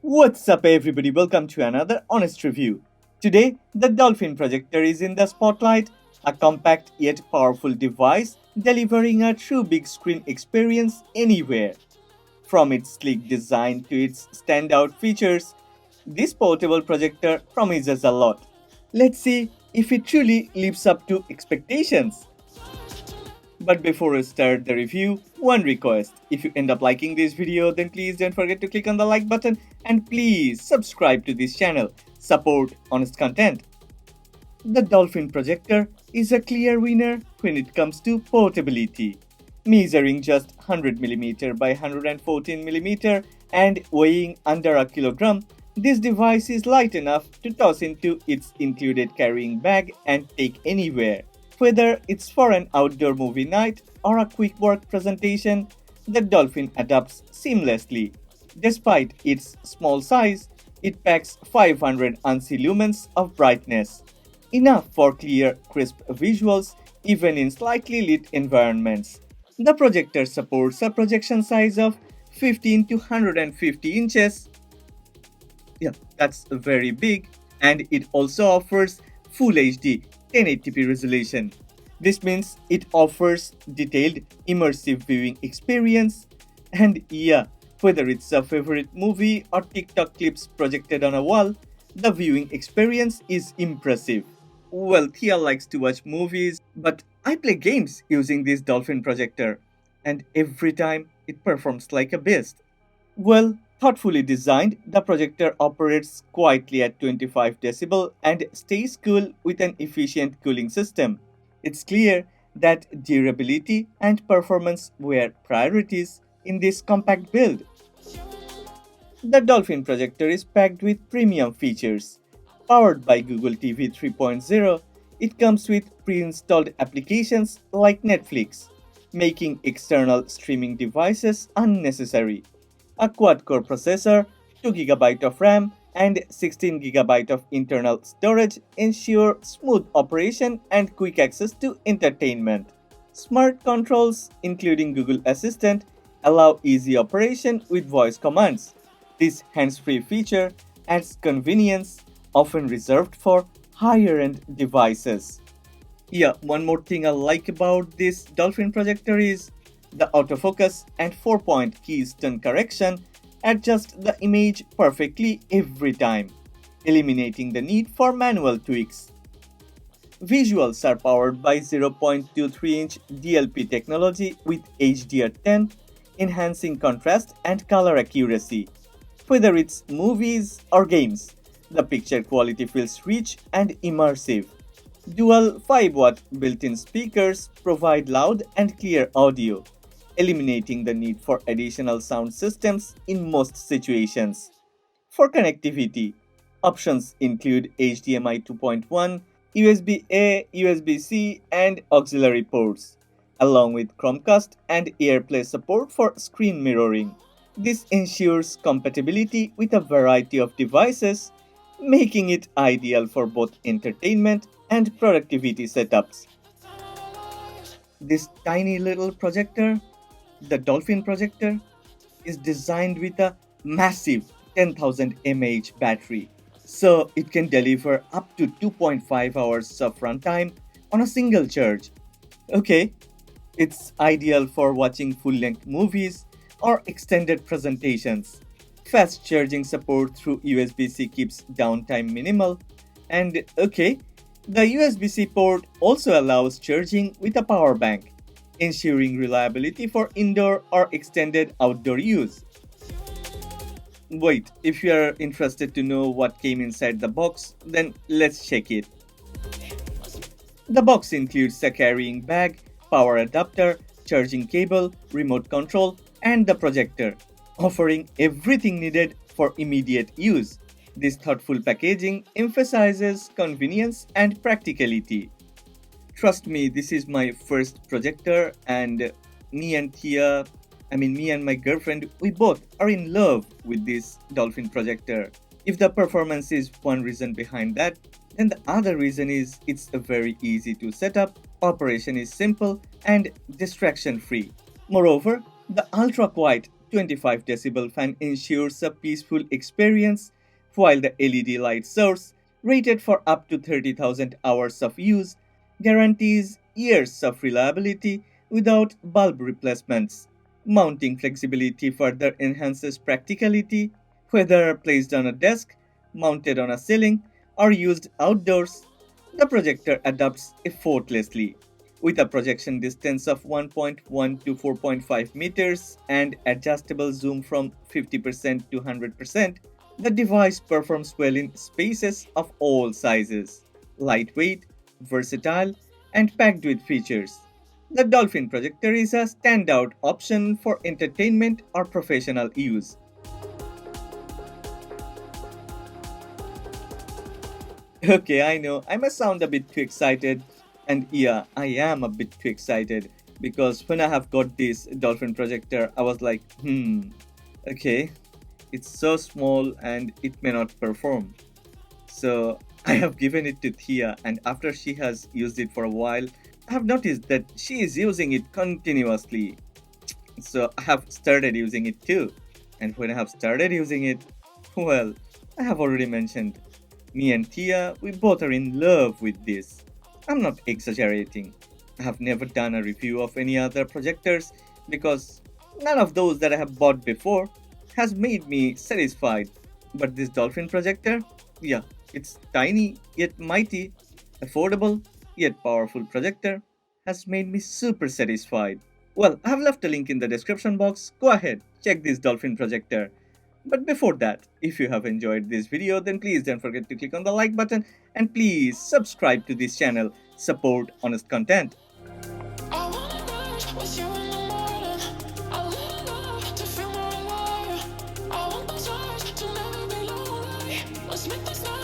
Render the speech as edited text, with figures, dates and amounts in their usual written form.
What's up, everybody? Welcome to another honest review. Today, the Dolphin Projector is in the spotlight, a compact yet powerful device delivering a true big screen experience anywhere. From its sleek design to its standout features, this portable projector promises a lot. Let's see if it truly lives up to expectations. But before we start the review, one request. If you end up liking this video, then please don't forget to click on the like button and please subscribe to this channel. Support honest content. The Dolphin Projector is a clear winner when it comes to portability. Measuring just 100mm by 114mm and weighing under a kilogram, this device is light enough to toss into its included carrying bag and take anywhere. Whether it's for an outdoor movie night or a quick work presentation, the Dolphin adapts seamlessly. Despite its small size, it packs 500 ANSI lumens of brightness, enough for clear, crisp visuals even in slightly lit environments. The projector supports a projection size of 15 to 150 inches. Yeah, that's very big, and it also offers Full HD 1080p resolution. This means it offers detailed immersive viewing experience, and yeah, whether it's a favorite movie or TikTok clips projected on a wall, the viewing experience is impressive. Well, Thea likes to watch movies, but I play games using this Dolphin projector, and every time it performs like a beast. Well, thoughtfully designed, the projector operates quietly at 25 decibel and stays cool with an efficient cooling system. It's clear that durability and performance were priorities in this compact build. The Dolphin projector is packed with premium features. Powered by Google TV 3.0, it comes with pre-installed applications like Netflix, making external streaming devices unnecessary. A quad-core processor, 2 GB of RAM, and 16 GB of internal storage ensure smooth operation and quick access to entertainment. Smart controls, including Google Assistant, allow easy operation with voice commands. This hands-free feature adds convenience, often reserved for higher-end devices. Yeah, one more thing I like about this Dolphin projector is the autofocus and 4-point keystone correction adjust the image perfectly every time, eliminating the need for manual tweaks. Visuals are powered by 0.23-inch DLP technology with HDR10, enhancing contrast and color accuracy. Whether it's movies or games, the picture quality feels rich and immersive. Dual 5-watt built-in speakers provide loud and clear audio, eliminating the need for additional sound systems in most situations. For connectivity, options include HDMI 2.1, USB-A, USB-C, and auxiliary ports, along with Chromecast and AirPlay support for screen mirroring. This ensures compatibility with a variety of devices, making it ideal for both entertainment and productivity setups. This tiny little projector, the Dolphin projector, is designed with a massive 10,000 mAh battery, so it can deliver up to 2.5 hours of runtime on a single charge. Okay, it's ideal for watching full length movies or extended presentations. Fast charging support through USB C keeps downtime minimal. And okay, the USB C port also allows charging with a power bank, ensuring reliability for indoor or extended outdoor use. Wait, if you are interested to know what came inside the box, then let's check it. The box includes a carrying bag, power adapter, charging cable, remote control, and the projector, offering everything needed for immediate use. This thoughtful packaging emphasizes convenience and practicality. Trust me, this is my first projector, and me and Thea, me and my girlfriend, we both are in love with this Dolphin projector. If the performance is one reason behind that, then the other reason is it's a very easy to set up, operation is simple, and distraction free. Moreover, the ultra quiet 25 decibel fan ensures a peaceful experience, while the LED light source, rated for up to 30,000 hours of use, guarantees years of reliability without bulb replacements. Mounting flexibility further enhances practicality, whether placed on a desk, mounted on a ceiling, or used outdoors. The projector adapts effortlessly. With a projection distance of 1.1 to 4.5 meters and adjustable zoom from 50% to 100%, the device performs well in spaces of all sizes. Lightweight, versatile, and packed with features. The Dolphin projector is a standout option for entertainment or professional use. Okay, I know, I must sound a bit too excited, and yeah, I am a bit too excited because when I have got this Dolphin projector, I was like, okay, it's so small and it may not perform. So I have given it to Thea, and after she has used it for a while, I have noticed that she is using it continuously. So I have started using it too. And when I have started using it, well, I have already mentioned, me and Thea, we both are in love with this. I'm not exaggerating. I have never done a review of any other projectors because none of those that I have bought before has made me satisfied. But this Dolphin projector, yeah, it's tiny yet mighty, affordable yet powerful projector has made me super satisfied. Well, I have left a link in the description box. Go ahead, check this Dolphin projector. But before that, if you have enjoyed this video, then please don't forget to click on the like button and please subscribe to this channel. Support honest content. I wanna dance with you in the morning. I lean up to feel more alive. I want those eyes to never be lonely. Let's make this night.